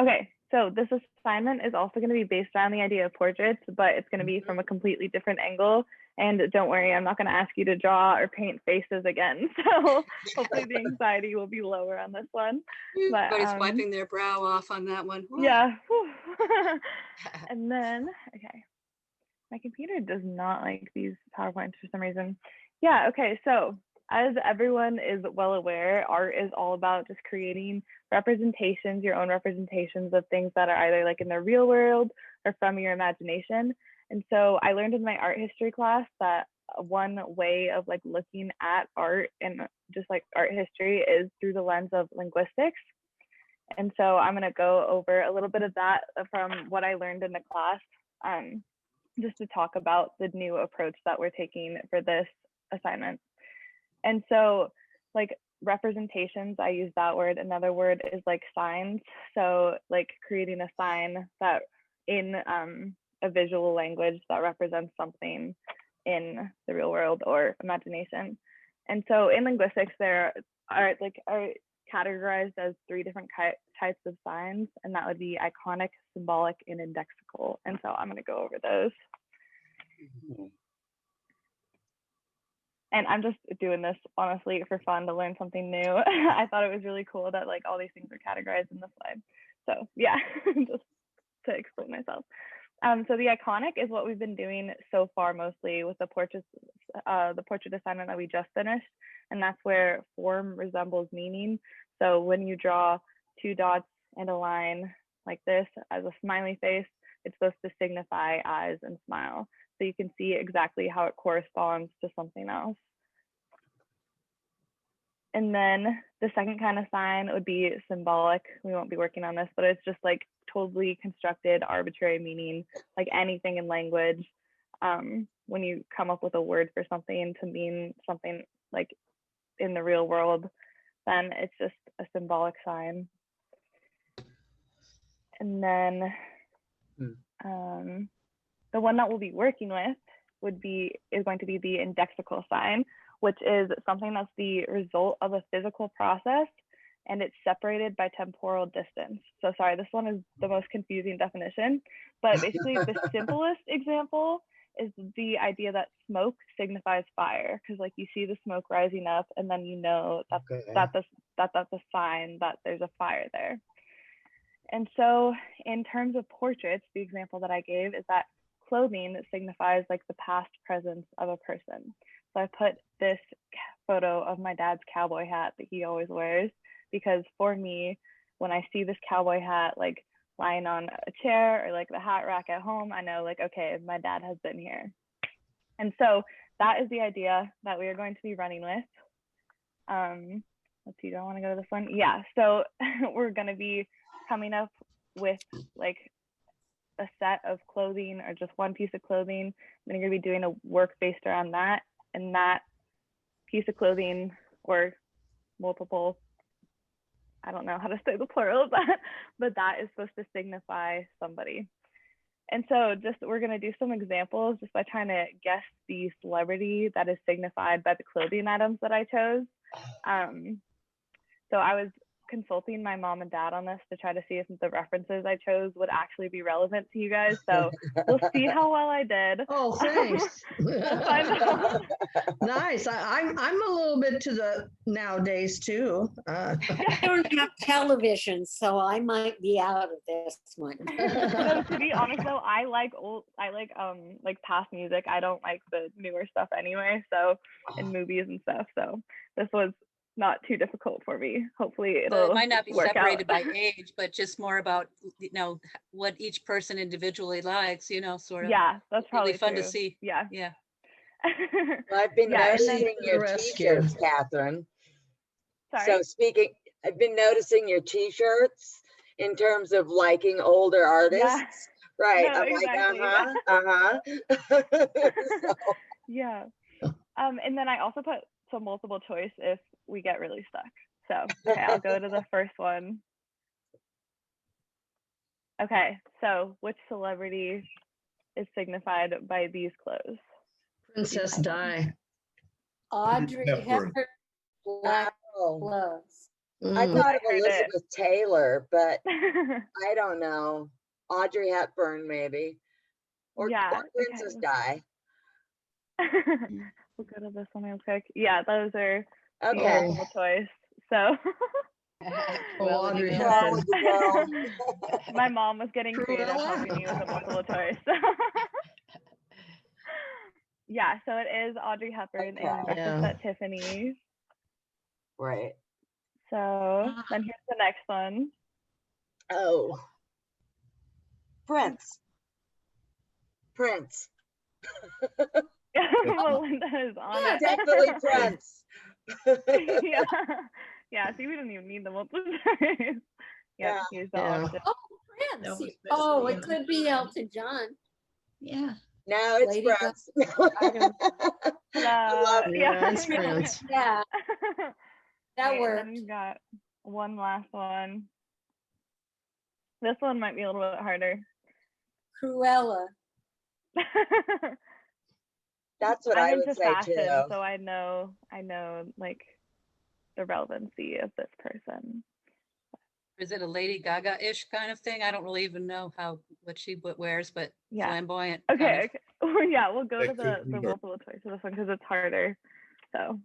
Okay, so this assignment is also going to be based on the idea of portraits, but it's going to be from a completely different angle. And don't worry, I'm not going to ask you to draw or paint faces again. So hopefully the anxiety will be lower on this one. But, everybody's wiping their brow off on that one. Yeah. And then, okay, my computer does not like these PowerPoints for some reason. Yeah, okay, so as everyone is well aware, art is all about just creating representations, your own representations of things that are either like in the real world or from your imagination. And so I learned in my art history class that one way of like looking at art and just like art history is through the lens of linguistics. And so I'm going to go over a little bit of that from what I learned in the class, just to talk about the new approach that we're taking for this assignment. And so like representations, I use that word. Another word is like signs. So like creating a sign that in a visual language that represents something in the real world or imagination. And so in linguistics, there are categorized as 3 different types of signs, and that would be iconic, symbolic, and indexical. And so I'm going to go over those. And I'm just doing this honestly for fun to learn something new. I thought it was really cool that like all these things are categorized in this slide. So yeah, just to explain myself. So the iconic is what we've been doing so far mostly with the portrait assignment that we just finished. And that's where form resembles meaning. So when you draw 2 dots and a line like this as a smiley face, it's supposed to signify eyes and smile. So you can see exactly how it corresponds to something else. And then the second kind of sign would be symbolic. We won't be working on this, but it's just like totally constructed arbitrary meaning, like anything in language. When you come up with a word for something to mean something like in the real world, then it's just a symbolic sign. And then the one that we'll be working with is going to be the indexical sign, which is something that's the result of a physical process, and it's separated by temporal distance. So sorry, this one is the most confusing definition, but basically the simplest example is the idea that smoke signifies fire, because like you see the smoke rising up, and then you know that's a sign that there's a fire there. And so in terms of portraits, the example that I gave is that clothing signifies like the past presence of a person. So I put this photo of my dad's cowboy hat that he always wears, because for me, when I see this cowboy hat like lying on a chair or like the hat rack at home, I know like, okay, my dad has been here. And so that is the idea that we are going to be running with. Let's see, do I want to go to this one? Yeah, so we're going to be coming up with like a set of clothing or just one piece of clothing. Then you're going to be doing a work based around that, and that piece of clothing or multiple, I don't know how to say the plural of that, but that is supposed to signify somebody. And so just we're going to do some examples just by trying to guess the celebrity that is signified by the clothing items that I chose. So I was consulting my mom and dad on this to try to see if the references I chose would actually be relevant to you guys. So we'll see how well I did. Oh, thanks. We'll find out. Nice. I'm a little bit to the nowadays too. I don't have television, so I might be out of this one. No, to be honest though, I like past music. I don't like the newer stuff anyway. So in movies and stuff. So this was not too difficult for me. Hopefully it might not be separated by age, but just more about, you know, what each person individually likes, you know, sort of. Yeah, that's probably really fun true. to see. Yeah. Well, I've been noticing your t-shirts, Kathryn. Sorry? So I've been noticing your t-shirts in terms of liking older artists. Yeah. Right. No, I'm exactly. So. Yeah. And then I also put some multiple choice if we get really stuck. So, okay, I'll go to the first one. Okay, so which celebrity is signified by these clothes? Princess Di. Audrey Hepburn, black clothes. I Mm. thought of heard it. Elizabeth Taylor, but I don't know. Audrey Hepburn, maybe. Or, Yeah, or Princess Di. We'll go to this one real quick. Yeah, those are the Okay. multiple choice. So Well, Audrey you know. Wrong Hepburn. with the girl. my mom was getting creative Cruella? helping me with the multiple choice. Yeah, so it is Audrey Hepburn Okay. in Breakfast Yeah. at Tiffany's. Right. So then here's the next one. Oh. Prince. Melinda is on Yeah, it. Definitely Prince. Yeah. Yeah, see, we didn't even need the multiple choice. Yeah, Yeah. here's the Yeah. option. Oh, That Prince. was Oh, basically it it. could be Elton John. Yeah. No, it's Lady Gaga. Prince. I don't- I love Yeah, it's yeah. Prince. Yeah, that Okay, worked. then we've got one last one. This one might be a little bit harder. Cruella. That's what I'm I would into say fashion, too. so I know like the relevancy of this person. Is it a Lady Gaga-ish kind of thing? I don't really even know what she wears, but Yeah. flamboyant. kind Okay, of. okay. Yeah, we'll go to That the could be- multiple choice for this one because it's harder. So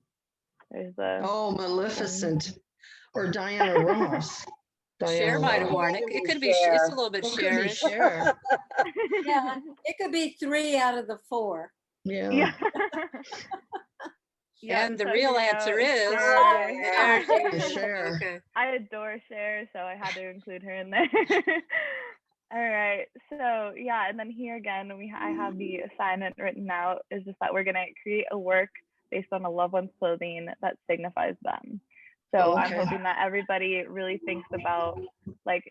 there's the Oh, Maleficent or Diana Ross. Cher Diana might have Ross. worn it. Could It be could be. Cher. It's a little bit Well, could be Cher-ish. Cher. Yeah, it could be 3 out of the 4. Yeah. yeah. Yeah, And the so real here we answer go. is Cher. yeah. Cher. Cher. Okay. I adore Cher, so I had to include her in there. All right, so yeah, and then here again, I have the assignment written out. Is just that we're gonna create a work based on a loved one's clothing that signifies them. So I'm Okay. hoping that everybody really thinks about like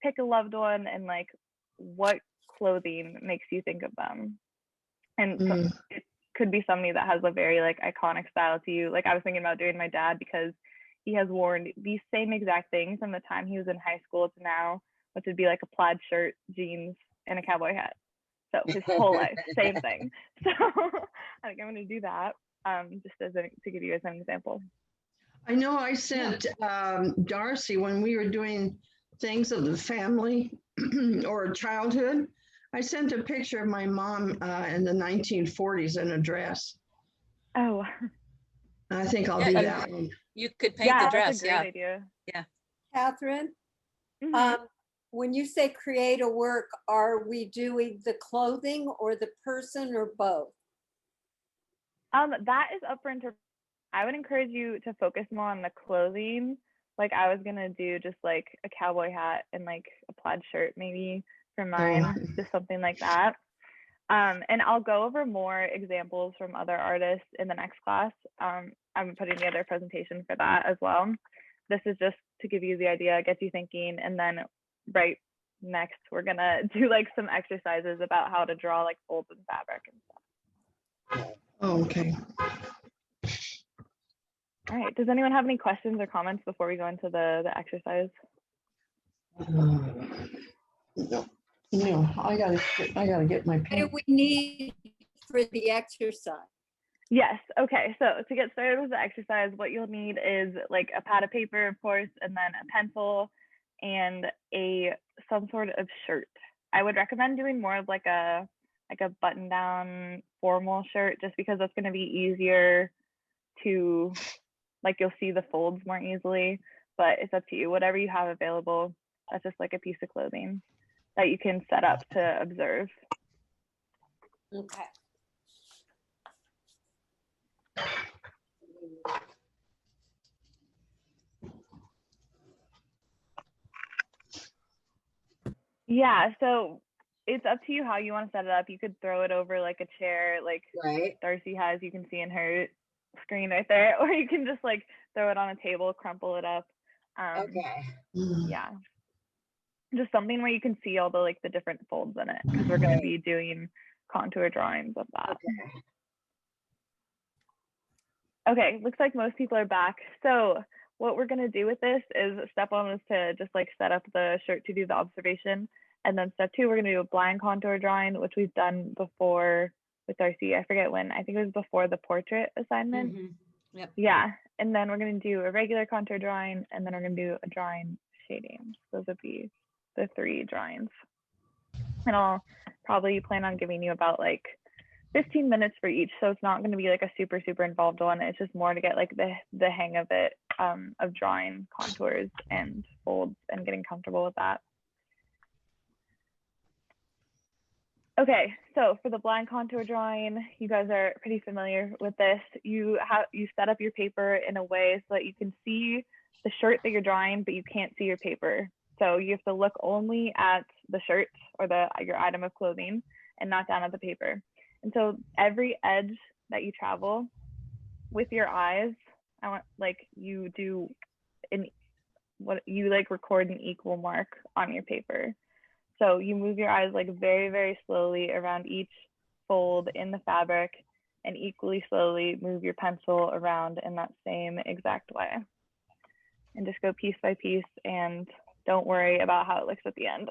pick a loved one and like what clothing makes you think of them. And so Mm. it could be somebody that has a very like iconic style to you. Like I was thinking about doing my dad because he has worn these same exact things from the time he was in high school to now, which would be like a plaid shirt, jeans, and a cowboy hat. So his whole life, same thing. So I think I'm gonna do that just to give you guys an example. I know I sent Darcie when we were doing things of the family or childhood. I sent a picture of my mom in the 1940s in a dress. Oh, I think I'll Yeah, do you- that one. You could paint yeah, the dress. that's a great idea. Catherine, Mhm. when you say create a work, are we doing the clothing or the person or both? That is up for interpretation. I would encourage you to focus more on the clothing. Like I was gonna do just like a cowboy hat and like a plaid shirt maybe for mine, just something like that. And I'll go over more examples from other artists in the next class. I'm putting together a presentation for that as well. This is just to give you the idea, get you thinking, and then right next we're gonna do like some exercises about how to draw like folds in fabric and stuff. Oh, okay. All right. Does anyone have any questions or comments before we go into the exercise? No, no, I gotta get my What do pen. we need for the exercise? Yes. Okay. So to get started with the exercise, what you'll need is like a pad of paper, of course, and then a pencil and some sort of shirt. I would recommend doing more of like a button down formal shirt just because that's going to be easier to like you'll see the folds more easily, but it's up to you. Whatever you have available, that's just like a piece of clothing that you can set up to observe. Okay. Yeah, so it's up to you how you want to set it up. You could throw it over like a chair, like Right. Darcie has, you can see in her screen right there, or you can just like throw it on a table, crumple it up. Okay. Yeah, just something where you can see all the like the different folds in it because we're going to be doing contour drawings of that. Okay, looks like most people are back. So what we're gonna do with this is step 1 is to just like set up the shirt to do the observation. And then step 2, we're gonna do a blind contour drawing, which we've done before with Darcie. I forget when, I think it was before the portrait assignment. Mhm. Yep. Yeah, and then we're going to do a regular contour drawing, and then we're going to do a drawing shading. Those would be the 3 drawings. And I'll probably plan on giving you about like 15 minutes for each. So it's not going to be like a super involved one. It's just more to get like the hang of it, of drawing contours and folds and getting comfortable with that. Okay, so for the blind contour drawing, you guys are pretty familiar with this. You set up your paper in a way so that you can see the shirt that you're drawing, but you can't see your paper. So you have to look only at the shirt or your item of clothing and not down at the paper. And so every edge that you travel with your eyes, I want like you do record an equal mark on your paper. So you move your eyes like very slowly around each fold in the fabric, and equally slowly move your pencil around in that same exact way. And just go piece by piece, and don't worry about how it looks at the end.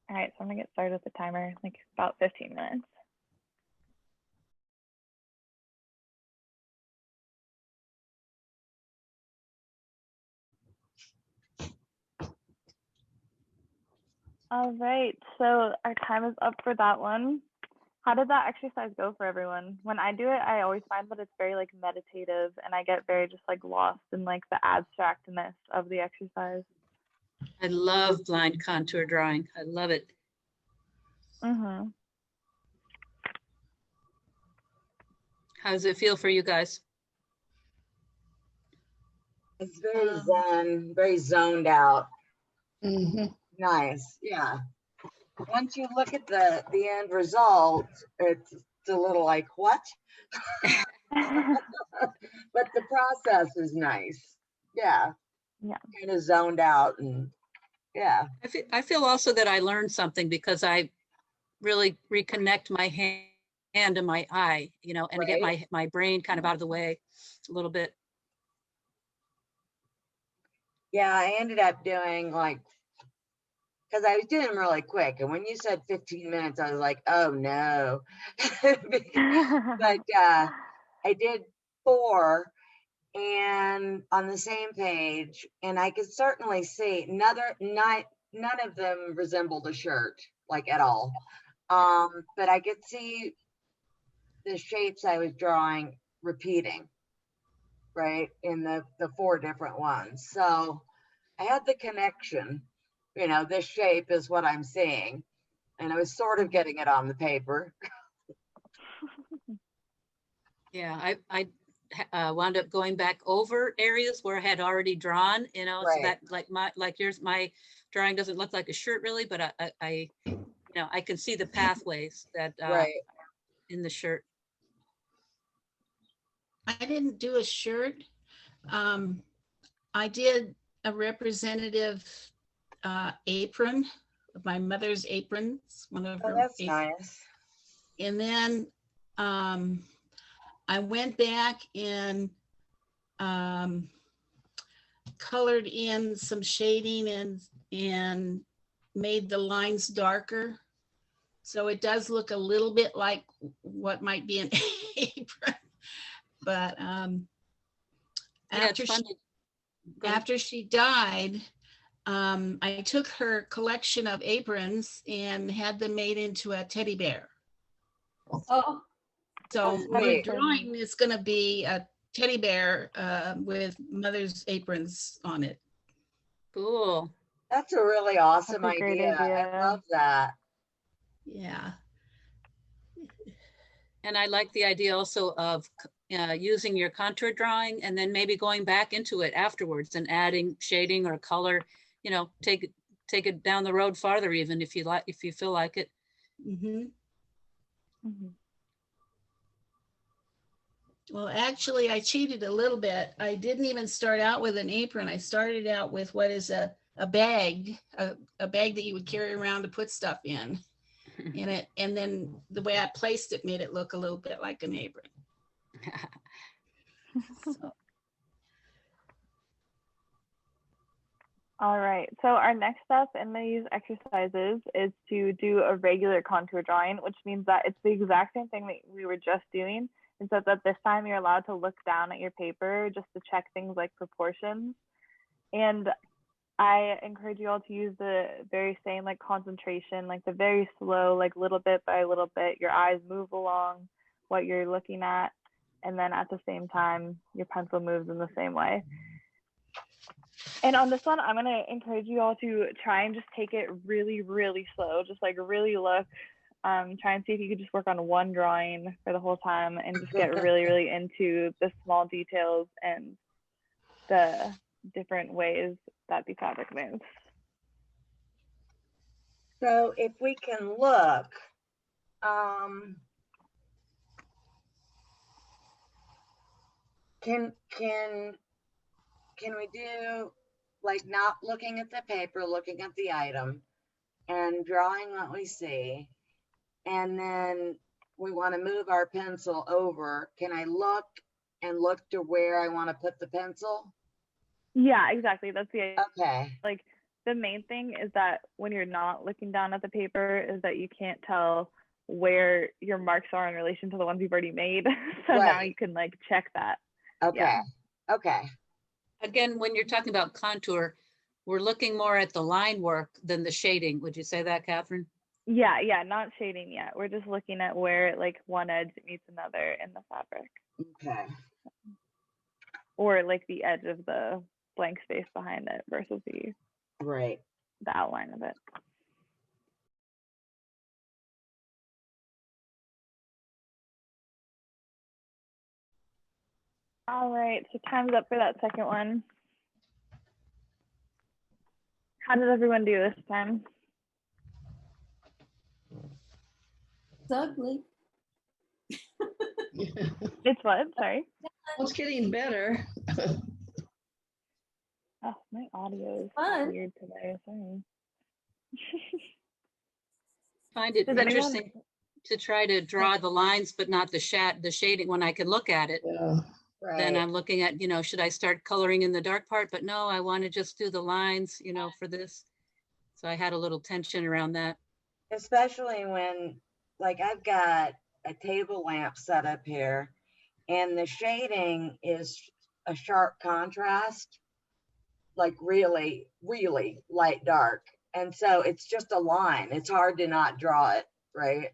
All right, so I'm gonna get started with the timer, like about 15 minutes. All right, so our time is up for that one. How did that exercise go for everyone? When I do it, I always find that it's very like meditative, and I get very just like lost in like the abstractness of the exercise. I love blind contour drawing. I love it. Mm-hmm. How does it feel for you guys? It's very zen, very zoned out. Mhm. Nice, yeah. Once you look at the end result, it's a little like, what? But the process is nice. Yeah. Yeah. Kind of zoned out, and yeah. I feel also that I learned something because I really reconnect my hand and my eye, you know, and to get my brain kind of out of the way a little bit. Yeah, I ended up doing like, because I was doing them really quick. And when you said 15 minutes, I was like, oh no. But I did 4 and on the same page, and I could certainly see none of them resembled a shirt, like at all. But I could see the shapes I was drawing repeating, right, in the 4 different ones. So I had the connection, you know, this shape is what I'm seeing, and I was sort of getting it on the paper. Yeah, I wound up going back over areas where I had already drawn, you know, so that like yours, my drawing doesn't look like a shirt really, but I you know, I can see the pathways that in the shirt. I didn't do a shirt. I did a representative apron of my mother's aprons, one of her That's aprons. nice. And then I went back and colored in some shading and made the lines darker. So it does look a little bit like what might be an apron. But after she died, I took her collection of aprons and had them made into a teddy bear. Oh, So That's my great. drawing is going to be a teddy bear with mother's aprons on it. Cool. That's a really awesome That's a great idea. idea. I love that. Yeah. And I like the idea also of using your contour drawing and then maybe going back into it afterwards and adding shading or color, you know, take it down the road farther, even if you feel like it. Mm-hmm. Mm-hmm. Well, actually, I cheated a little bit. I didn't even start out with an apron. I started out with what is a bag, a bag that you would carry around to put stuff in it. And then the way I placed it made it look a little bit like an apron. So. All right, so our next step in these exercises is to do a regular contour drawing, which means that it's the exact same thing that we were just doing, except that this time you're allowed to look down at your paper just to check things like proportions. And I encourage you all to use the very same like concentration, like the very slow, like little bit by little bit, your eyes move along what you're looking at. And then at the same time, your pencil moves in the same way. And on this one, I'm going to encourage you all to try and just take it really, really slow. Just like really look, try and see if you could just work on one drawing for the whole time and just get really, really into the small details and the different ways that the fabric moves. So if we can look, can we do like not looking at the paper, looking at the item and drawing what we see, and then we want to move our pencil over. Can I look and look to where I want to put the pencil? Yeah, exactly. That's the idea. Okay. Like the main thing is that when you're not looking down at the paper is that you can't tell where your marks are in relation to the ones you've already made. So now you can like check that. Okay. Yeah. Okay. Again, when you're talking about contour, we're looking more at the line work than the shading. Would you say that, Kathryn? Yeah, not shading yet. We're just looking at where like one edge meets another in the fabric. Okay. Or like the edge of the blank space behind it versus the outline of it. All right, so time's up for that second one. How did everyone do this time? It's ugly. It's what? Sorry. Well, it's getting better. Oh, my audio is weird today. Sorry. Find it interesting to try to draw the lines, but not the shading when I can look at it. Yeah. Then I'm looking at, should I start coloring in the dark part? But no, I want to just do the lines, for this. So I had a little tension around that. Especially when, like, I've got a table lamp set up here and the shading is a sharp contrast, like really, really light dark. And so it's just a line. It's hard to not draw it, right?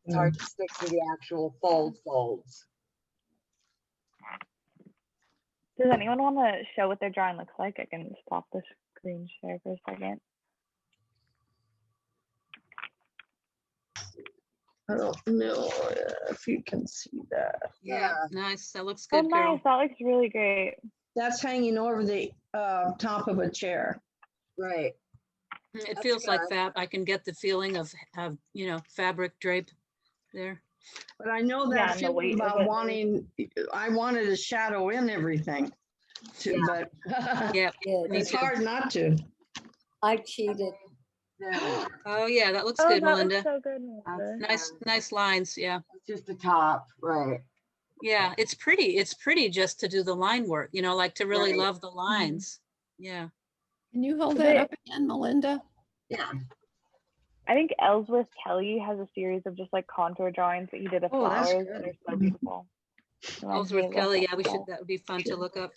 It's hard to stick to the actual folds. Does anyone want to show what their drawing looks like? I can stop the screen share for a second. I don't know if you can see that. Yeah, nice. That looks good, nice. Carol. That looks really great. That's hanging over the top of a chair. Right. It feels like that. I can get the feeling of fabric drape there. But I know that feeling about I wanted to shadow in everything too, but it's hard not to. I cheated. Oh yeah, that looks good, Melinda. Looks so good, Melinda. Nice lines. Yeah. It's just the top, right? Yeah, it's pretty. It's pretty just to do the line work. Like to really love the lines. Yeah. Can you hold that up again, Melinda? Yeah. I think Ellsworth Kelly has a series of just like contour drawings that he did of flowers, and they're so beautiful. Ellsworth Kelly, yeah, that would be fun to look up.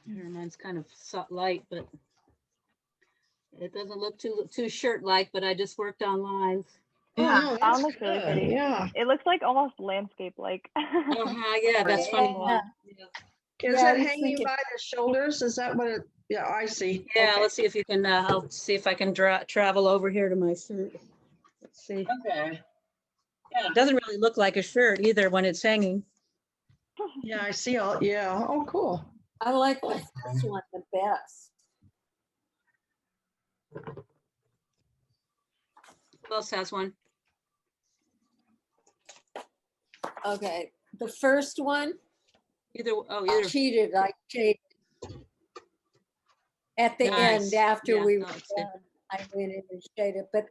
Here, mine's kind of light, but it doesn't look too shirt-like, but I just worked on lines. Yeah, that looks really pretty. Yeah. It looks like almost landscape-like. Yeah, that's funny. Is it hanging by the shoulders? Is that what it? Yeah, I see. Yeah, let's see if you can. I'll see if I can travel over here to my shirt. Let's see. Okay. Yeah. It doesn't really look like a shirt either when it's hanging. Yeah, I see. Oh, cool. I like the first one the best. Who else has one? Okay, the first one. Either. I cheated. I cheated. At the end, after we were done, I went in and shaded, but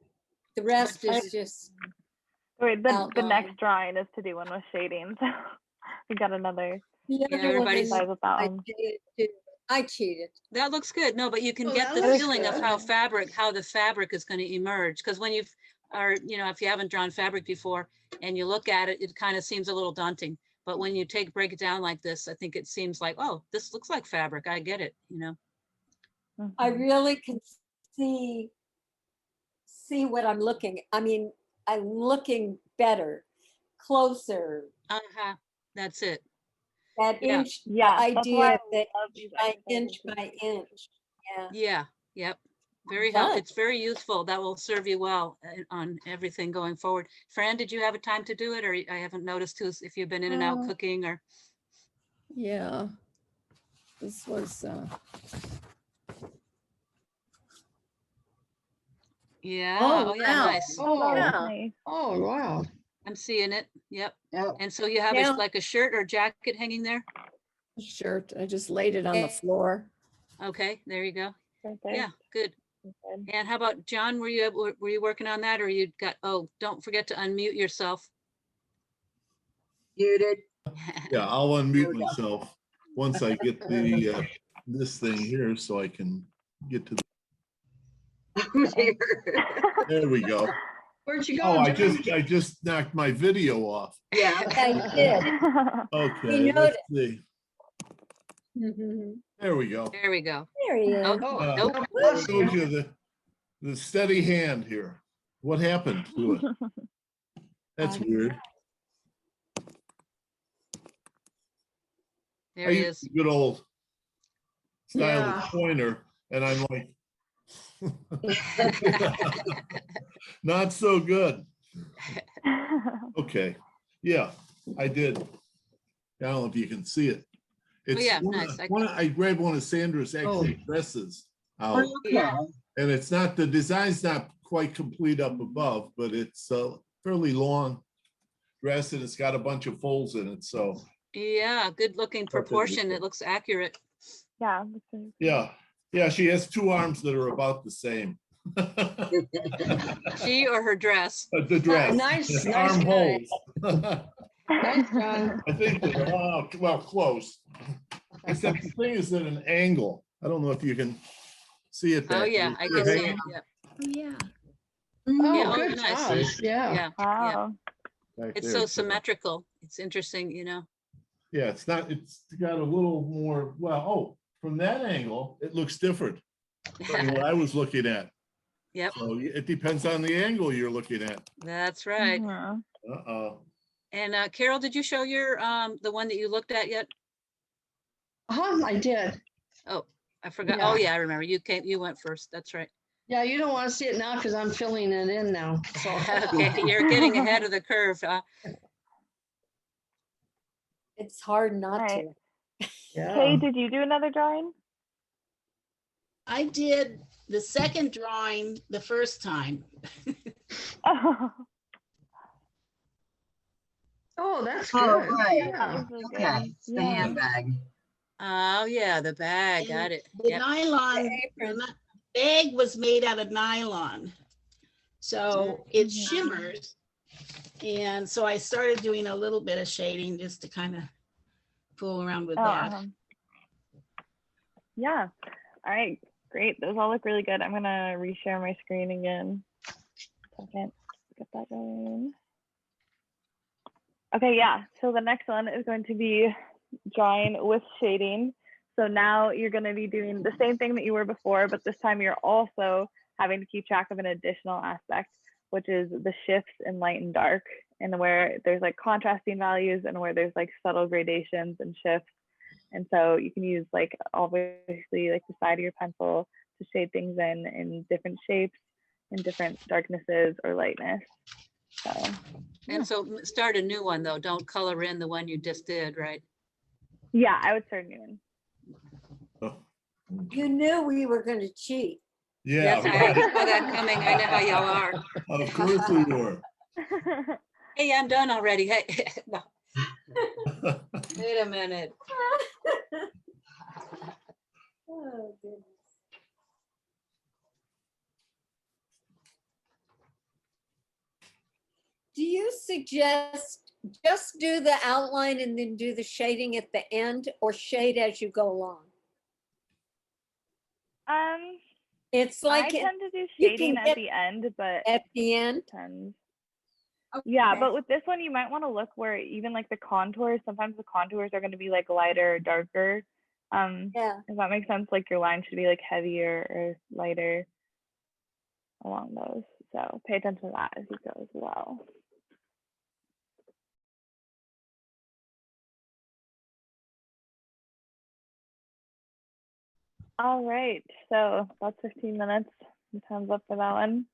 the rest is just Wait, the outline. next drawing is to do one with shading. So we got another The Yeah, other one everybody's- is, size with that I one. cheated too. I cheated. That looks good. No, but you can Oh, get that the looks feeling of good. how the fabric is going to emerge. Because when if you haven't drawn fabric before and you look at it, it kind of seems a little daunting. But when you break it down like this, I think it seems like, oh, this looks like fabric. I get it, I Mhm. really can see what I'm looking. I mean, I'm looking better, closer. Uh-huh. That's it. That Yeah. inch, the Yeah, that's why I idea that love these by exercises. inch by inch. Yeah. Yeah. Yep. Very Done. helpful. It's very useful. That will serve you well on everything going forward. Fran, did you have a time to do it, or I haven't noticed if you've been in and out cooking or? Yeah. This was, Yeah. Oh, Oh yeah. wow. Nice. Oh, Yeah. Nice. oh, wow. I'm seeing it. Yep. Yep. And so you have Now- like a shirt or jacket hanging there? shirt. I just laid it on the floor. Okay, there you go. Right there. Yeah, good. Good. And how about John? Were you working on that, or you got? Oh, don't forget to unmute yourself. Muted. Yeah, I'll There unmute we go. myself once I get the, this thing here so I can get to, Oh, dear. there we go. Where'd you go? Oh, John? I just knocked my video off. Yeah. Yeah, you did. Okay, let's see. Mhm. There we go. There we go. There he is. Oh, Oh, nope. no, I bless showed you. you the steady hand here. What happened to it? That's weird. There I he use is. the good old stylus Yeah. pointer and I'm like, not so good. Okay, yeah, I did. I don't know if you can see it. It's yeah, one nice. I grabbed one of Sandra's actually dresses out, Okay. and it's not, the design's not quite complete up above, but it's a fairly long dress and it's got a bunch of folds in it. So Yeah, good looking proportion. It looks accurate. Yeah. That's really yeah, yeah, she has two arms that are about the same. She or her dress. The dress. Nice, It's nice arm guy. holes. Nice, John. I think they're, well, close. Except the thing is at an angle. I don't know if you can see it. Oh back yeah, there. I can see it. Yeah. Oh, yeah. Oh, Yeah, oh, good nice. job. Yeah. Yeah. Yeah. Wow. Back It's there, so symmetrical. It's interesting, Yeah, it's not, it's got a little more, well, oh, from that angle, it looks different than what I was looking at. Yep, So it depends on the angle you're looking at. that's right. Mhm. Uh-oh. And Carol, did you show your the one that you looked at yet? I did. I forgot. Yeah. Oh yeah, I remember. You went first. That's right. Yeah, you don't want to see it now because I'm filling it in now. So Okay, you're getting ahead of the curve. It's hard not Right. to. yeah. Kay, did you do another drawing? I did the second drawing the first time. Oh, Oh, that's Oh, good. right. that Yeah. was really Okay. good. It's the handbag. Oh yeah, the bag. Got it. The Yep. nylon, The apron. the bag was made out of nylon. So it Mhm. shimmers. And so I started doing a little bit of shading just to kind of fool around with Oh, that. yeah. All right. Great. Those all look really good. I'm gonna reshare my screen again. Second. Get that going. Okay, yeah. So the next one is going to be drawing with shading. So now you're going to be doing the same thing that you were before, but this time you're also having to keep track of an additional aspect, which is the shifts in light and dark, and where there's like contrasting values and where there's like subtle gradations and shifts. And so you can use like obviously like the side of your pencil to shade things in different shapes, in different darknesses or lightness. So And so start a new one though. Don't color in the one you just did, right? yeah, I would start a new one. You knew we were going to cheat. Yeah, Yes, I saw that coming. I know how y'all are. of course we were. Hey, I'm done already. Hey, no, wait a minute. Oh, goodness. Do you suggest just do the outline and then do the shading at the end, or shade as you go along? It's I like tend to do you shading can at get the end, but at the end. depends. Yeah, Okay. but with this one, you might want to look where even like the contours, sometimes the contours are going to be like lighter or darker. Yeah. If that makes sense, like your line should be like heavier or lighter along those. So pay attention to that as you go as well. All right, so that's 15 minutes. The time's up for that one.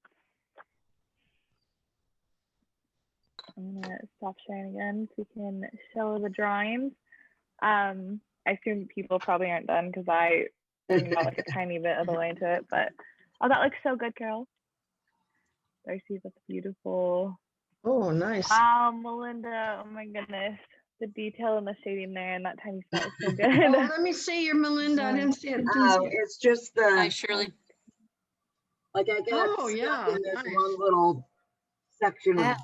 I'm gonna stop sharing again so we can show the drawings. I assume people probably aren't done because I got like a tiny bit of the way into it, but oh, that looks so good, Carol. Darcie, that's beautiful. Oh, nice. Wow, Melinda, oh my goodness. The detail and the shading there and that tiny spot is so good. Oh, let me see your Melinda. I didn't see it. Oh, it's just Hi, the, Shirley. like I got Oh, stuck yeah, in this nice. one little section of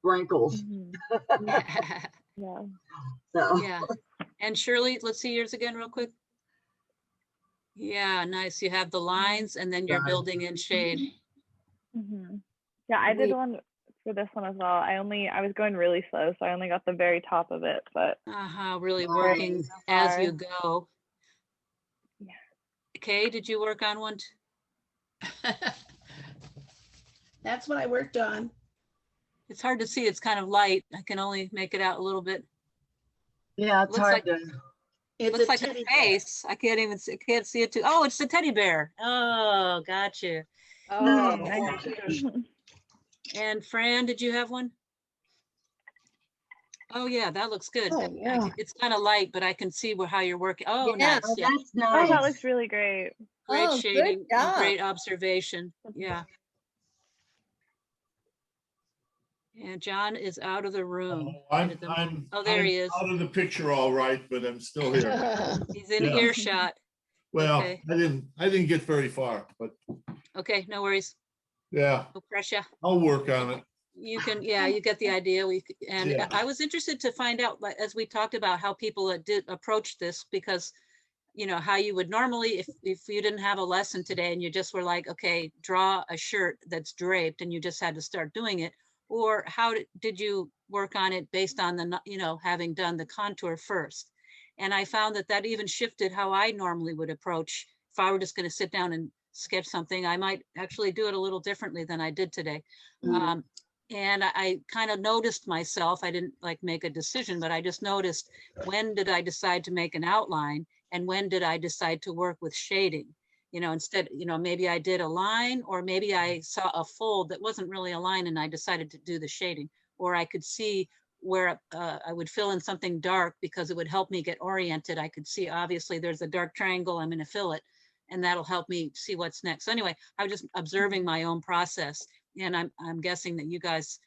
wrinkles. Mhm. Yeah. So Yeah. And Shirley, let's see yours again real quick. Yeah, nice. You have the lines and then you're Got it. building in shade. Yeah, I did one for this one as well. I was going really slow, so I only got the very top of it, but Really Nice. working so as far. you go. Yeah. Kay, did you work on one? That's what I worked on. It's hard to see. It's kind of light. I can only make it out a little bit. yeah, it's Looks hard like- to. It's Looks a like a teddy bear. face. I can't even see, can't see it too. Oh, it's the teddy bear. Oh, gotcha. Oh, Nice. And Fran, did you have one? Oh yeah, that looks good. Oh, yeah. It's kind of light, but I can see how you're working. Oh, Yeah. nice. Oh, Yeah, that's Oh, nice. that looks really great. great Oh, good shading, and job. great observation. Yeah. And John is out of the room. I'm, at the moment. I'm, Oh, there I'm he is. out of the picture all right, but I'm still here. He's in Yeah. earshot. Well, Okay. I didn't get very far, but Okay, no worries. yeah, No pressure. I'll work on it. You can, yeah, you get the idea. And Yeah. I was interested to find out, like, as we talked about how people did approach this, because you know how you would normally, if you didn't have a lesson today and you just were like, okay, draw a shirt that's draped and you just had to start doing it, or how did you work on it based on the, you know, having done the contour first? And I found that even shifted how I normally would approach. If I were just going to sit down and sketch something, I might actually do it a little differently than I did today. And I kind of noticed myself, I didn't like make a decision, but I just noticed, when did I decide to make an outline and when did I decide to work with shading? You know, instead, you know, maybe I did a line, or maybe I saw a fold that wasn't really a line and I decided to do the shading, or I could see where I would fill in something dark because it would help me get oriented. I could see, obviously there's a dark triangle, I'm going to fill it, and that'll help me see what's next. So anyway, I was just observing my own process. And I'm guessing that you guys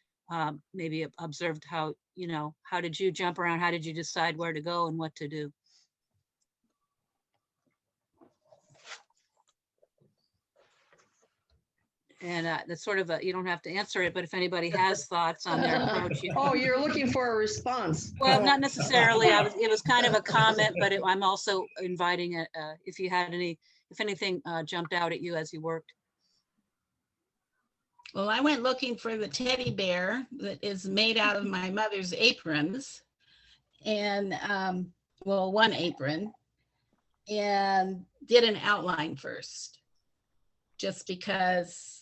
maybe observed how, you know, how did you jump around? How did you decide where to go and what to do? And that's sort of you don't have to answer it, but if anybody has thoughts on their approach. Oh, you're looking for a response. Well, not necessarily. It was kind of a comment, but I'm also inviting it if you had if anything jumped out at you as you worked. Well, I went looking for the teddy bear that is made out of my mother's aprons, and well, one apron, and did an outline first, just because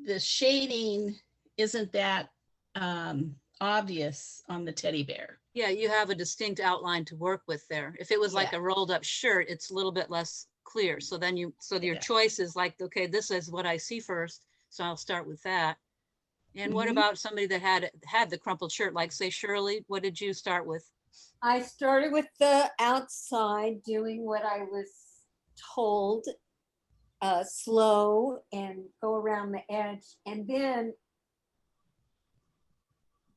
the shading isn't that obvious on the teddy bear. Yeah, you have a distinct outline to work with there. If it was like a rolled up shirt, it's a little bit less clear. So then your choice is like, okay, this is what I see first, so I'll start with that. And what about somebody that had the crumpled shirt, like say Shirley, what did you start with? I started with the outside, doing what I was told, slow and go around the edge. And then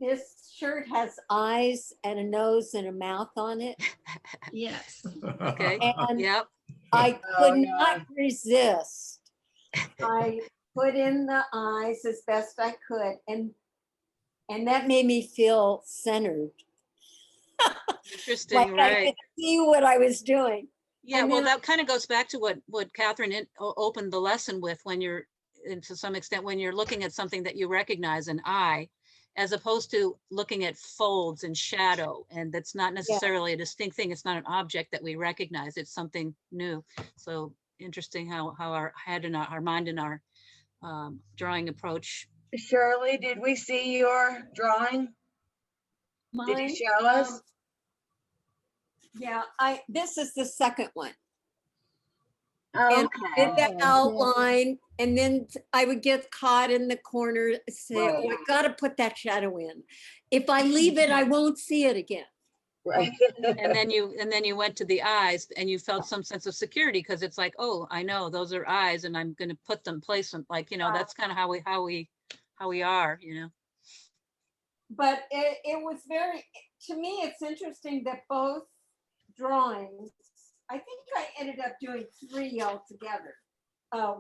this shirt has eyes and a nose and a mouth on it. Yes. Okay. And Yep. I could not resist. I put in the eyes as best I could, and that made me feel centered. Interesting, Like I right? could see what I was doing. Yeah, And well, then that kind of goes back to what Kathryn opened the lesson with, when you're, and to some extent, when you're looking at something that you recognize, an eye, as opposed to looking at folds and shadow, and that's not necessarily a distinct thing. It's not an object that we recognize. It's something new. So interesting how our head and our mind and our drawing approach. Shirley, did we see your drawing? Did you mine, show us? yeah, this is the second one. Oh, And I did that Oh, yeah. outline, and then I would get caught in the corner, say, oh, I Right. gotta put that shadow in. If I leave it, I won't see it again. right. And then you went to the eyes, and you felt some sense of security, because it's like, oh, I know those are eyes, and I'm going to put them, place them, like, you know, that's kind of how we are, you know. But it was very, to me, it's interesting that both drawings, I think I ended up doing 3 altogether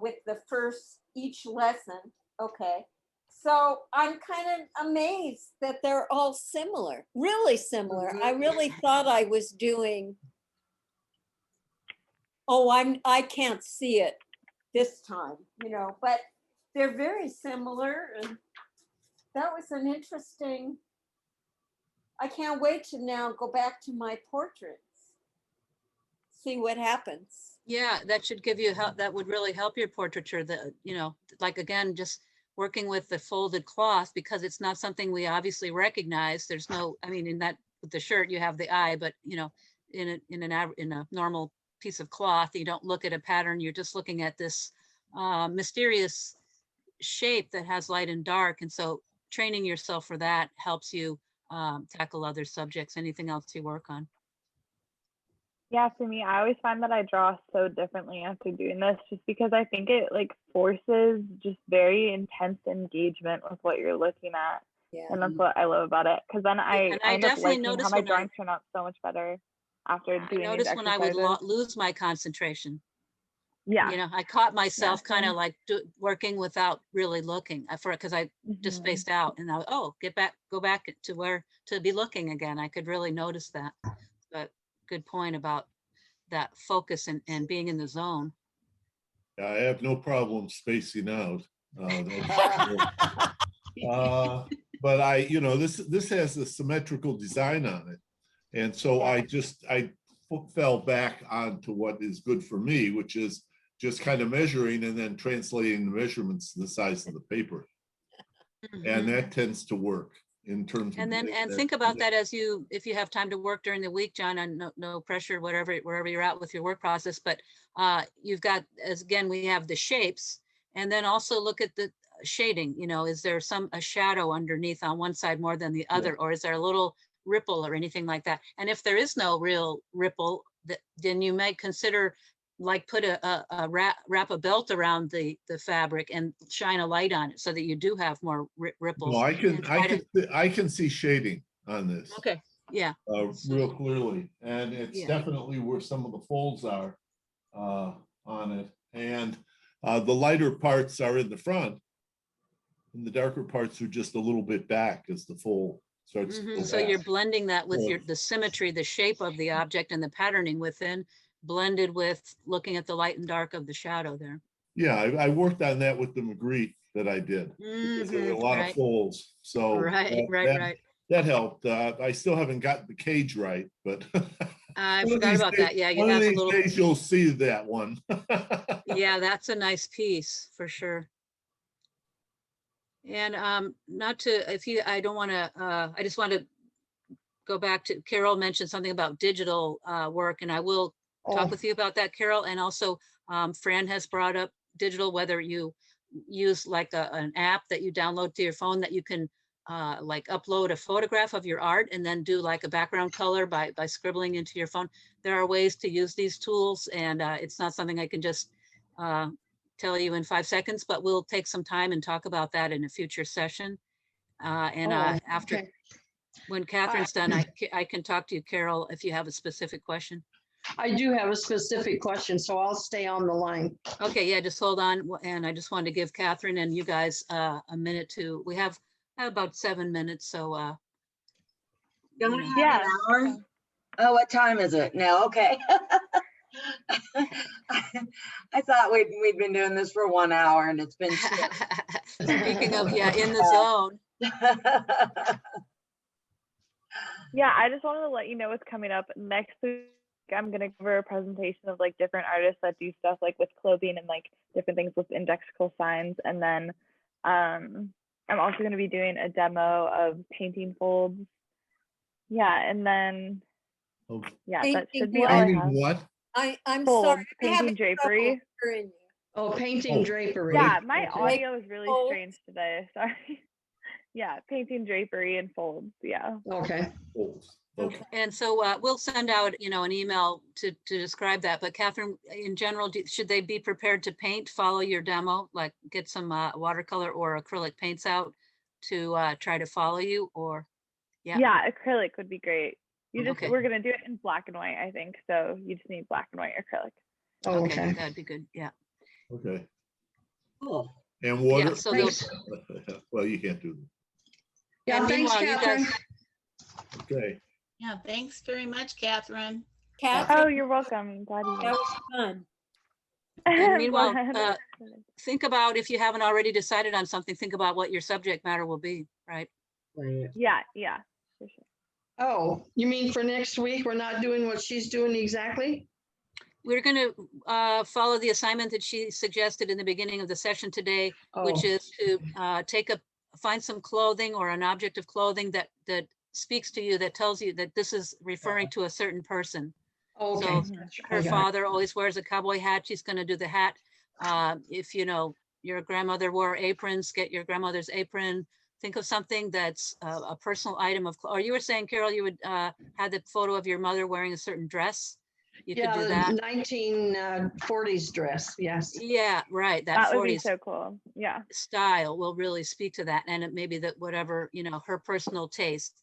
with the first, each lesson. Okay. So I'm kind of amazed that they're all similar, really similar. I really thought I was doing, oh, I can't see it this time, you know, but they're very similar. And that was an interesting, I can't wait to now go back to my portraits, see what happens. Yeah, that should give you help. That would really help your portraiture. You know, like, again, just working with the folded cloth, because it's not something we obviously recognize. There's no, I mean, in that, with the shirt, you have the eye, but you know, in a normal piece of cloth, you don't look at a pattern. You're just looking at this mysterious shape that has light and dark. And so training yourself for that helps you tackle other subjects, anything else you work on. Yeah, for me, I always find that I draw so differently after doing this, just because I think it like forces just very intense engagement with what you're looking at. Yeah. And that's what I love about it. Because then I And I end up definitely liking how notice my when drawings turn out so much better after I doing these noticed when I would exercises. lose my concentration. Yeah. You know, I caught myself kind of same. like working without really looking because I just Mhm. spaced out, and oh, go back to be looking again. I could really notice that. But good point about that focus and being in the zone. Yeah, I have no problem spacing out. But you know, this has a symmetrical design on it. And so I fell back onto what is good for me, which is just kind of measuring and then translating the measurements to the size of the paper. And that tends to work in terms of. And then, think about that if you have time to work during the week, John, and no pressure, wherever you're at with your work process, but you've got, as again, we have the shapes, and then also look at the shading. You know, is there a shadow underneath on one side more than the other, or is there a little ripple or anything like that? And if there is no real ripple, then you may consider, like, put wrap a belt around the fabric and shine a light on it, so that you do have more ripples. No, I can see shading on this. Okay. Yeah. Real clearly, and it's definitely where some of the folds are on it, and the lighter parts are in the front, and the darker parts are just a little bit back as the fold starts. So you're blending that with the symmetry, the shape of the object, and the patterning within, blended with looking at the light and dark of the shadow there. Yeah, I worked on that with the Magritte that I did. Because there were a lot of folds, so that helped. I still haven't gotten the cage right, but I forgot about that. Yeah, you one have of a these little. days you'll see that one. Yeah, that's a nice piece for sure. And not to, I don't want to, I just want to go back to, Carol mentioned something about digital work, and I will talk with you about that, Carol. And also Fran has brought up digital, whether you use like an app that you download to your phone that you can like upload a photograph of your art and then do like a background color by scribbling into your phone. There are ways to use these tools, and it's not something I can just tell you in 5 seconds, but we'll take some time and talk about that in a future session. After, when Kathryn's done, I can talk to you, Carol, if you have a specific question. I do have a specific question, so I'll stay on the line. Okay, yeah, just hold on. And I just wanted to give Kathryn and you guys a minute to, we have about 7 minutes, so Don't we Yeah. have Yeah. an hour? Oh, what time is it? No, okay. I thought we'd been doing this for 1 hour and it's been speaking of, yeah, in the zone. Yeah, I just wanted to let you know what's coming up next week. I'm gonna cover a presentation of like different artists that do stuff like with clothing and like different things with Indexical signs. And then I'm also gonna be doing a demo of painting folds. Yeah, and then Oh, yeah, that should be Painting all I painting have. what? I'm Folds, sorry. I'm painting having drapery. trouble hearing you. Oh, painting Oh, drapery. Yeah, my Okay. audio is really Folds. strange today. Sorry. Yeah, painting drapery and folds. Yeah. Okay. Folds. Okay. And so we'll send out, an email to describe that. But Kathryn, in general, should they be prepared to paint, follow your demo, like get some watercolor or acrylic paints out to try to follow you, or? Yeah. Yeah, acrylic would be great. Okay. We're gonna do it in black and white, I think. So you just need black and white acrylic. Oh, Okay, okay. that'd be good. Yeah. Okay. Cool. And water. Yeah, so Thanks. Well, you can't do Yeah, And thanks, meanwhile, you Catherine. guys- that. Okay. Yeah, thanks very much, Catherine. Catherine, Oh, you're welcome. I'm glad you that was fun. And I'm meanwhile, glad. think about, if you haven't already decided on something, think about what your subject matter will be, right? Right. Yeah, for sure. Oh, you mean for next week? We're not doing what she's doing exactly? We're going to follow the assignment that she suggested in the beginning of the session today, Oh, which is to find some clothing or an object of clothing that speaks to you, that tells you that this is referring to a certain person. okay. So I her got it. father always wears a cowboy hat. She's going to do the hat. If your grandmother wore aprons, get your grandmother's apron. Think of something that's a personal item of, or you were saying, Carol, you would have the photo of your mother wearing a certain dress. You could Yeah, do the that. 1940s dress, yes. Yeah, right. That That would be 40s so cool. Yeah. style will really speak to that. And it may be that whatever, her personal taste.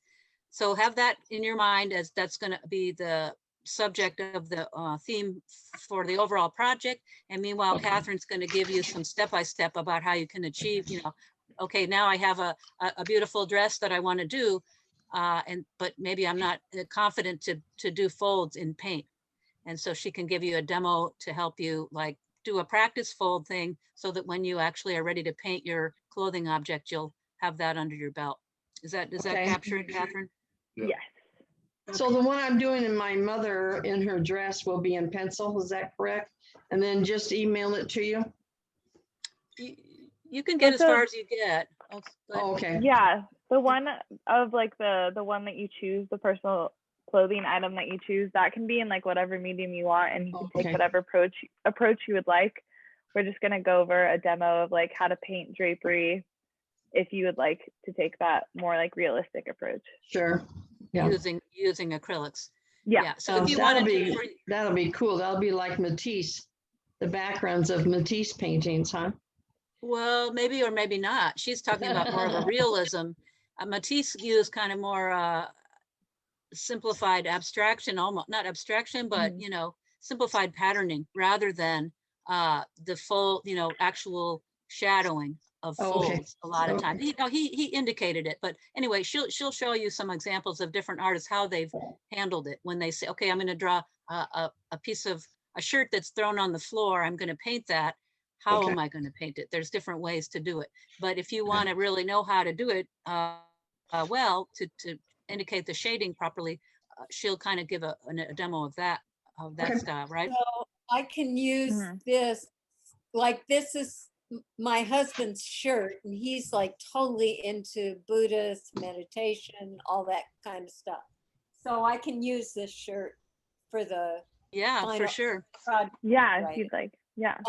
So have that in your mind, as that's going to be the subject of the theme for the overall project. And meanwhile, Okay. Kathryn's going to give you some step-by-step about how you can achieve, okay, now I have a beautiful dress that I want to do, but maybe I'm not confident to do folds in paint. And so she can give you a demo to help you like do a practice fold thing, so that when you actually are ready to paint your clothing object, you'll have that under your belt. Does that Okay. capture it, Kathryn? Yeah. Yes. So the one I'm doing in my mother in her dress will be in pencil, is that correct? And then just email it to you? You can get as That's far as you get. But Oh, okay. Yeah. The one of like the one that you choose, the personal clothing item that you choose, that can be in like whatever medium you want, and you can take Okay. whatever approach you would like. We're just gonna go over a demo of like how to paint drapery if you would like to take that more like realistic approach. Sure. Yeah. using acrylics. Yeah. So if you that'll wanted be, to, that'll be cool. That'll be like Matisse, the backgrounds of Matisse paintings, huh? well, maybe or maybe not. She's talking about more of a realism. Matisse used kind of more simplified abstraction, almost not abstraction, but simplified patterning rather than the full, actual shadowing of Oh, okay. folds a lot of times. Okay. He indicated it, but anyway, she'll show you some examples of different artists, how they've handled it when they say, okay, I'm going to draw a piece of a shirt that's thrown on the floor. I'm going to paint that. How Okay. am I going to paint it? There's different ways to do it. But if you want to really know how to do it well, to indicate the shading properly, she'll kind of give a demo of that Okay. style, right? So I can use this, like this is my husband's shirt, and he's like totally into Buddhist meditation, all that kind of stuff. So I can use this shirt for the Yeah, for final sure. project. Yeah, Right. if you'd like. Yeah.